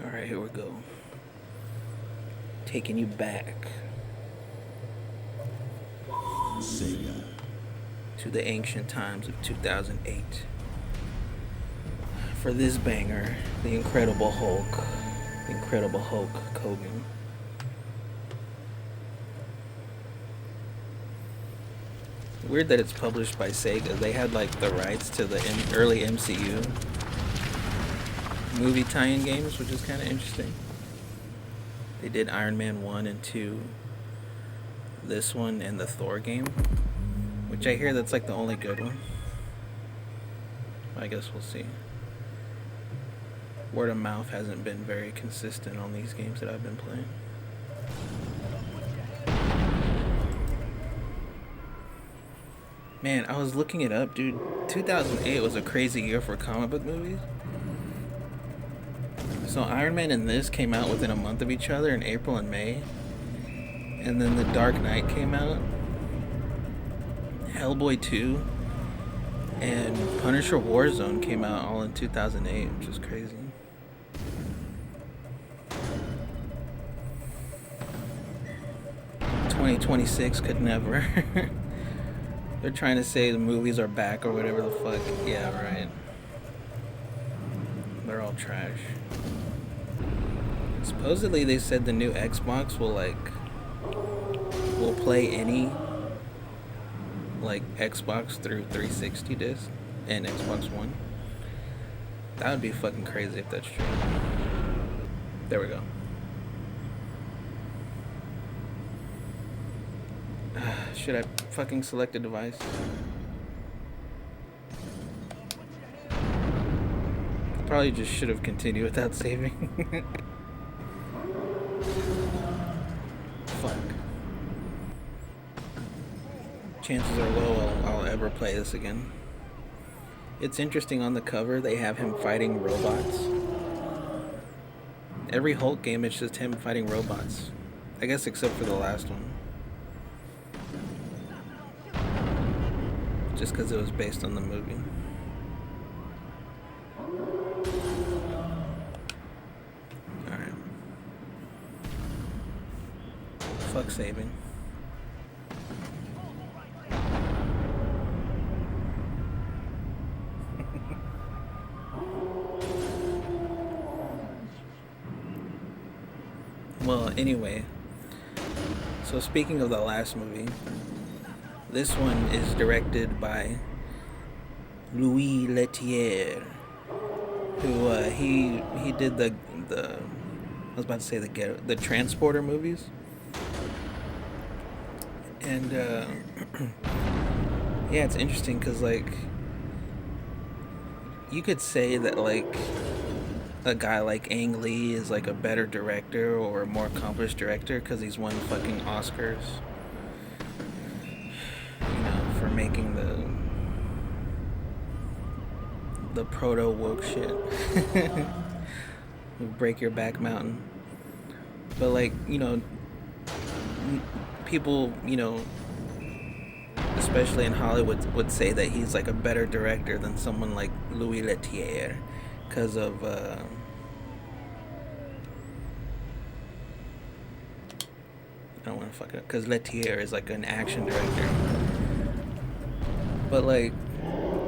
Alright, here we go. Taking you back Sega. to the ancient times of 2008 for this banger, The Incredible Hulk. The Incredible Hulk Hogan. Weird that it's published by Sega. They had like the rights to the early MCU movie tie-in games, which is kind of interesting. They did Iron Man 1 and 2, this one, and the Thor game, which I hear that's like the only good one. I guess we'll see. Word of mouth hasn't been very consistent on these games that I've been playing. Man, I was looking it up, dude. 2008 was a crazy year for comic book movies. So Iron Man and this came out within a month of each other in April and May. And then The Dark Knight came out. Hellboy 2 and Punisher Warzone came out all in 2008, which is crazy. "2026 could never." They're trying to say the movies are back or whatever the fuck. Yeah, right. They're all trash. Supposedly they said the new Xbox will play any like Xbox through 360 disc and Xbox One. That would be fucking crazy if that's true. There we go. Should I fucking select a device? Probably just should have continued without saving. Fuck. Chances are low I'll ever play this again. It's interesting, on the cover they have him fighting robots. Every Hulk game it's just him fighting robots. I guess except for the last one. Just because it was based on the movie. Alright. Fuck saving. Well, anyway. So speaking of the last movie, this one is directed by Louis Leterrier, who he did the I was about to say the Transporter movies, and yeah, it's interesting because like you could say that like a guy like Ang Lee is like a better director or a more accomplished director because he's won fucking Oscars, for making the proto woke shit. Break your back mountain. But like, people, especially in Hollywood, would say that he's like a better director than someone like Louis Leterrier because of I don't want to fuck it up because Leterrier is like an action director. But like,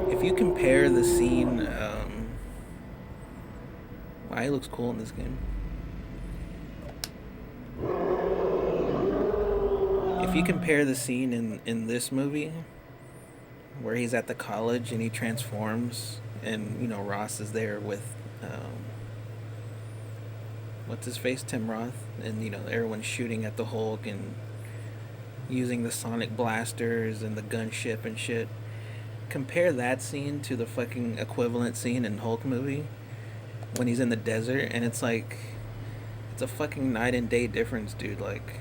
if you compare the scene, wow, he looks cool in this game. If you compare the scene in this movie where he's at the college and he transforms and Ross is there with what's his face, Tim Roth, and everyone's shooting at the Hulk and using the sonic blasters and the gunship and shit. Compare that scene to the fucking equivalent scene in Hulk movie when he's in the desert, and it's like it's a fucking night and day difference, dude. Like,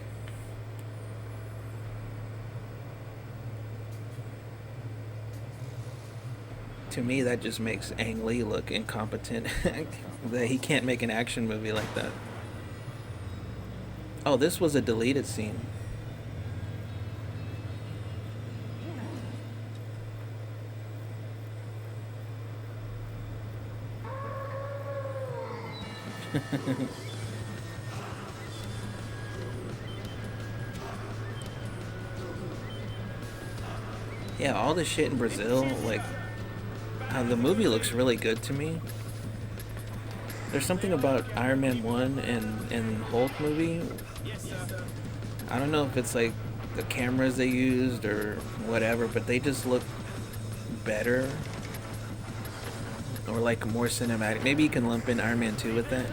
to me that just makes Ang Lee look incompetent. That he can't make an action movie like that. Oh, this was a deleted scene. Yeah, all the shit in Brazil, like, the movie looks really good to me. There's something about Iron Man 1 and Hulk movie. I don't know if it's like the cameras they used or whatever, but they just look better or like more cinematic. Maybe you can lump in Iron Man 2 with that.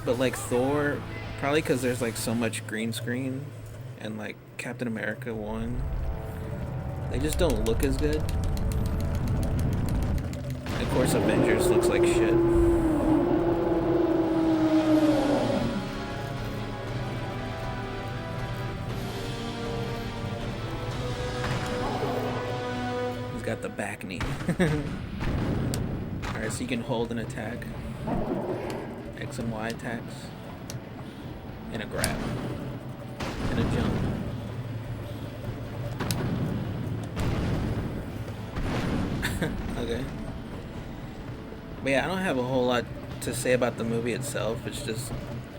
But like Thor, probably because there's like so much green screen, and like Captain America 1, they just don't look as good. Of course, Avengers looks like shit. He's got the back knee. Alright, so you can hold an attack. X and Y attacks. And a grab. And a jump. Okay. But yeah, I don't have a whole lot to say about the movie itself. It's just,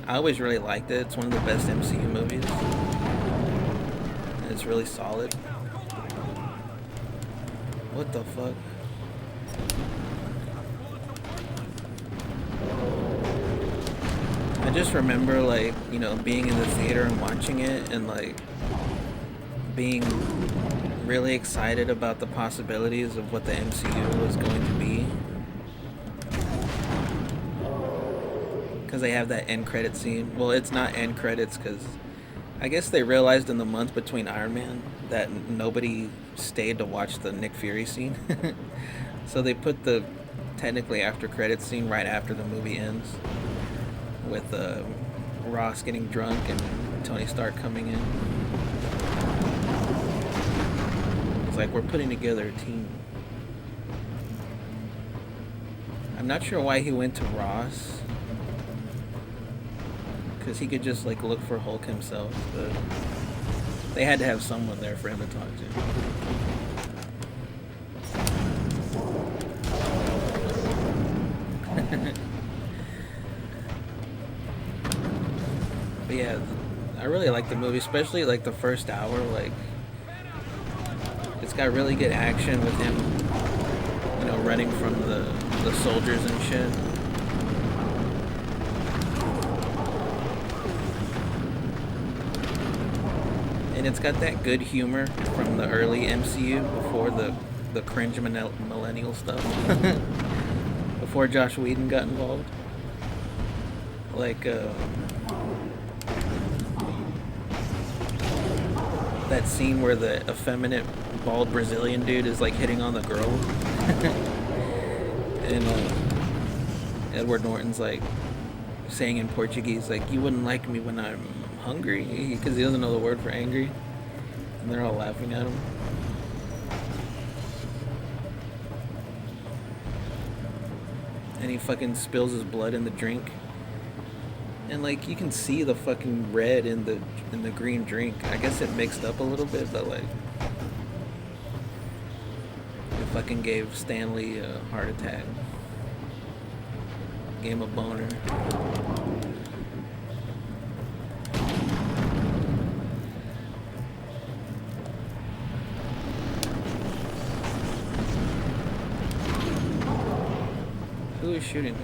I always really liked it. It's one of the best MCU movies. And it's really solid. What the fuck? I just remember, like, you know, being in the theater and watching it and, like, being really excited about the possibilities of what the MCU was going to be. Because they have that end credit scene. Well, it's not end credits because I guess they realized in the month between Iron Man that nobody stayed to watch the Nick Fury scene. So they put the technically after credits scene right after the movie ends with Ross getting drunk and Tony Stark coming in. It's like, we're putting together a team. I'm not sure why he went to Ross. Because he could just like look for Hulk himself, but they had to have someone there for him to talk to. But yeah, I really like the movie, especially like the first hour. Like, it's got really good action with him, you know, running from the soldiers and shit. And it's got that good humor from the early MCU before the cringe millennial stuff. Before Josh Whedon got involved. Like, that scene where the effeminate bald Brazilian dude is like hitting on the girl. And Edward Norton's like saying in Portuguese, like, you wouldn't like me when I'm hungry, because he doesn't know the word for angry, and they're all laughing at him. And he fucking spills his blood in the drink, and like you can see the fucking red in the green drink. I guess it mixed up a little bit, but like it fucking gave Stanley a heart attack, gave him a boner. Who is shooting me?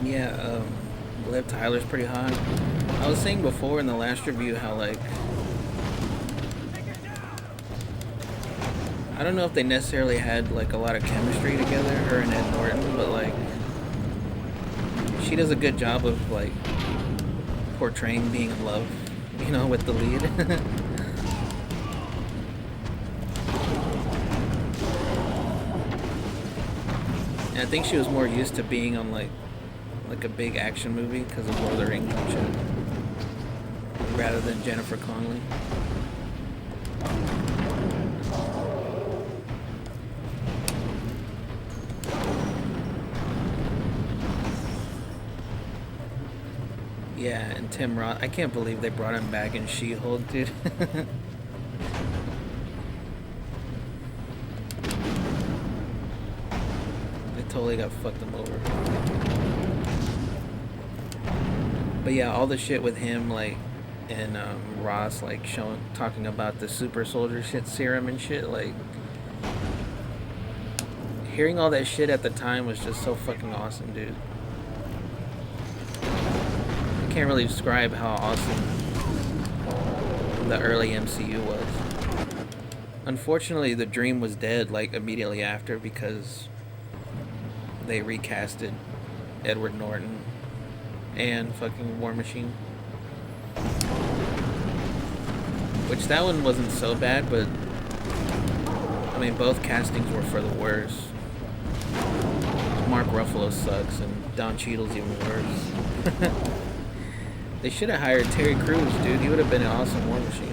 Yeah, Liv Tyler's pretty hot. I was saying before in the last review how, like, I don't know if they necessarily had like a lot of chemistry together, her and Ed Norton, but like she does a good job of like portraying being in love, you know, with the lead. And I think she was more used to being on like a big action movie because of Lord of the Rings and shit, rather than Jennifer Connelly. Yeah, and Tim Roth. I can't believe they brought him back in She-Hulk, dude. They totally got fucked him over. But yeah, all the shit with him, like, and Ross, like, talking about the super soldier shit serum and shit, like, hearing all that shit at the time was just so fucking awesome, dude. I can't really describe how awesome the early MCU was. Unfortunately, the dream was dead, like, immediately after because they recasted Edward Norton and fucking War Machine. Which that one wasn't so bad, but I mean both castings were for the worst. Mark Ruffalo sucks and Don Cheadle's even worse. They should have hired Terry Crews, dude. He would have been an awesome War Machine.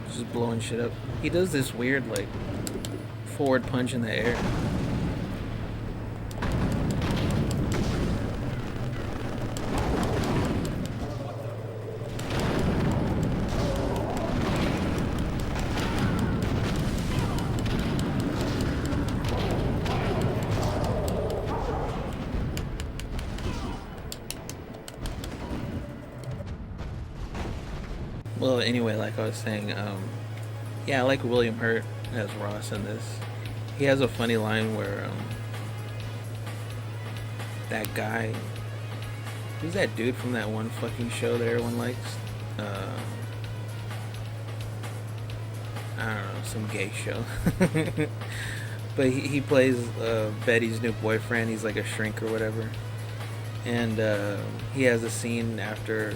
Just blowing shit up. He does this weird, like, forward punch in the air. Well, anyway, like I was saying, yeah, I like William Hurt as Ross in this. He has a funny line where that guy, who's that dude from that one fucking show that everyone likes? I don't know, some gay show. But he plays Betty's new boyfriend. He's like a shrink or whatever. And he has a scene after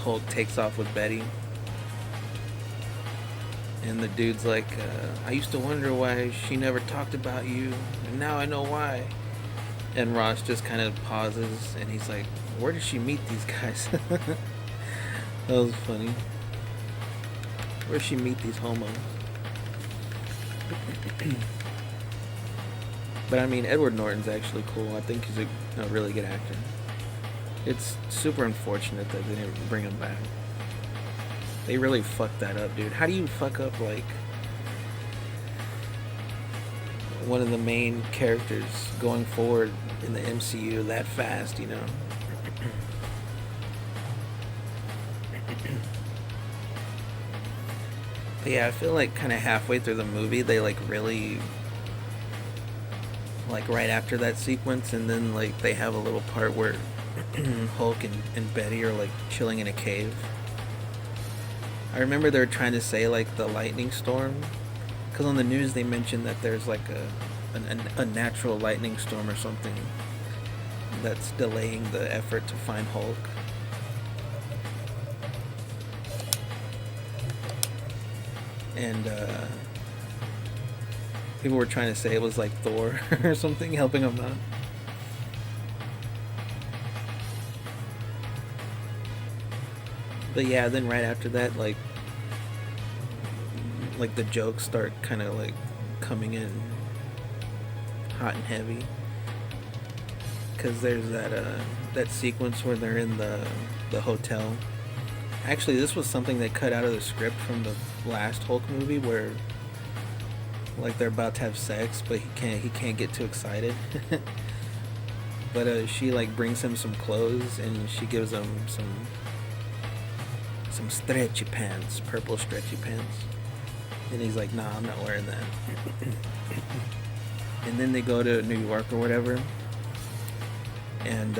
Hulk takes off with Betty. And the dude's like, I used to wonder why she never talked about you, and now I know why. And Ross just kind of pauses, and he's like, where did she meet these guys? That was funny. Where'd she meet these homos? But I mean, Edward Norton's actually cool. I think he's a really good actor. It's super unfortunate that they didn't bring him back. They really fucked that up, dude. How do you fuck up, like, one of the main characters going forward in the MCU that fast, you know? But yeah, I feel like kind of halfway through the movie, they, like, really, like, right after that sequence, and then, like, they have a little part where Hulk and Betty are, like, chilling in a cave. I remember they were trying to say, like, the lightning storm, because on the news they mentioned that there's, like, a natural lightning storm or something that's delaying the effort to find Hulk. And people were trying to say it was like Thor or something helping him out. But yeah, then right after that, like the jokes start kind of like coming in hot and heavy, because there's that sequence where they're in the hotel. Actually, this was something they cut out of the script from the last Hulk movie, where like they're about to have sex, but he can't get too excited. But she like brings him some clothes, and she gives him some stretchy pants, purple stretchy pants. And he's like, nah, I'm not wearing that. And then they go to New York or whatever, and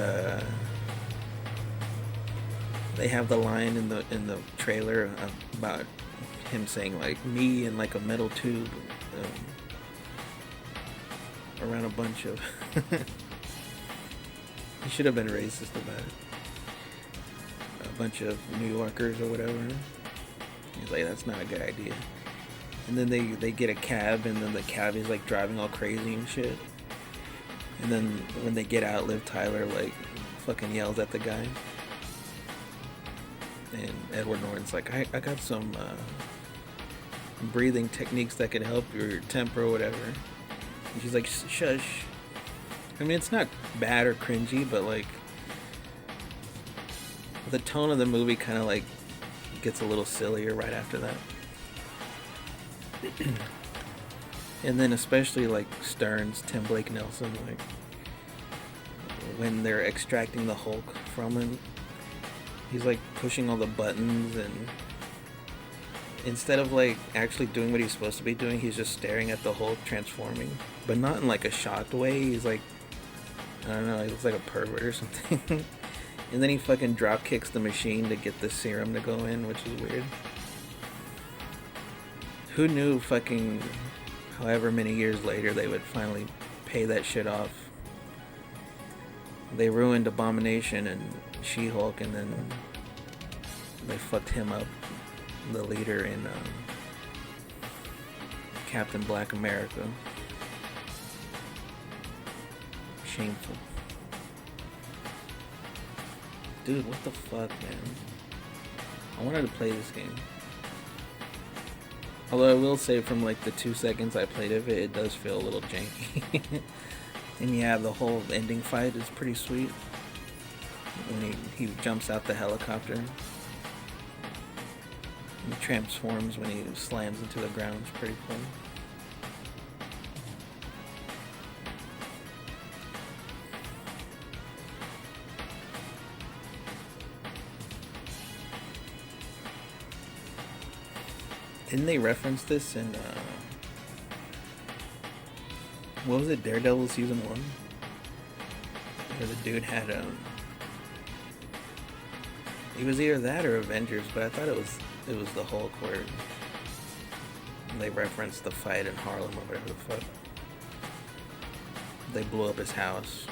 they have the line in the trailer about him saying like me and like a metal tube around a bunch of. He should have been racist about it. A bunch of New Yorkers or whatever. He's like, that's not a good idea. And then they get a cab, and then the cab is like driving all crazy and shit. And then when they get out, Liv Tyler like fucking yells at the guy. And Edward Norton's like, I got some breathing techniques that can help your temper or whatever. And she's like, shush. I mean, it's not bad or cringy, but like the tone of the movie kind of like gets a little sillier right after that. And then especially like Stearns, Tim Blake Nelson, like when they're extracting the Hulk from him, he's like pushing all the buttons, and instead of like actually doing what he's supposed to be doing, he's just staring at the Hulk transforming, but not in like a shocked way. He's like, I don't know, he looks like a pervert or something. And then he fucking drop kicks the machine to get the serum to go in, which is weird. Who knew fucking however many years later they would finally pay that shit off? They ruined Abomination and She-Hulk, and then they fucked him up, the leader in Captain Black America. Shameful. Dude, what the fuck, man? I wanted to play this game. Although I will say from like the 2 seconds I played of it, it does feel a little janky. And yeah, the whole ending fight is pretty sweet. When he jumps out the helicopter. He transforms when he slams into the ground. It's pretty cool. Didn't they reference this in, what was it, Daredevil season 1? Where the dude had, it was either that or Avengers, but I thought it was the Hulk where they referenced the fight in Harlem or whatever the fuck. They blew up his house.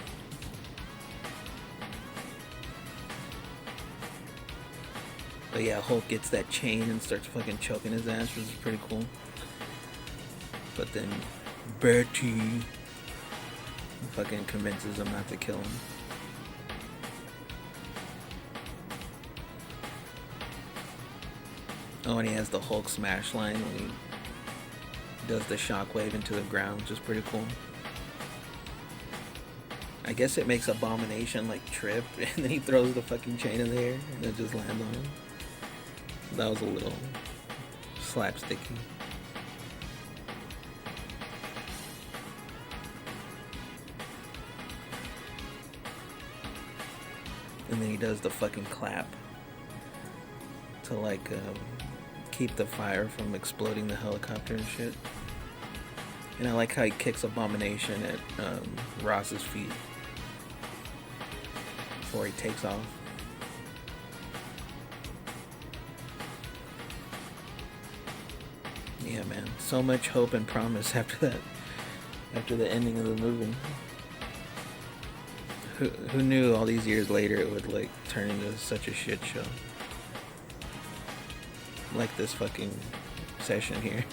But yeah, Hulk gets that chain and starts fucking choking his ass, which is pretty cool. But then Bertie fucking convinces him not to kill him. Oh, and he has the Hulk smash line when he does the shockwave into the ground, which is pretty cool. I guess it makes Abomination like trip, and then he throws the fucking chain in the air, and it just lands on him. That was a little slapsticky. And then he does the fucking clap to like keep the fire from exploding the helicopter and shit. And I like how he kicks Abomination at Ross's feet before he takes off. Yeah, man. So much hope and promise after that. After the ending of the movie. Who knew all these years later it would like turn into such a shit show? Like this fucking session here.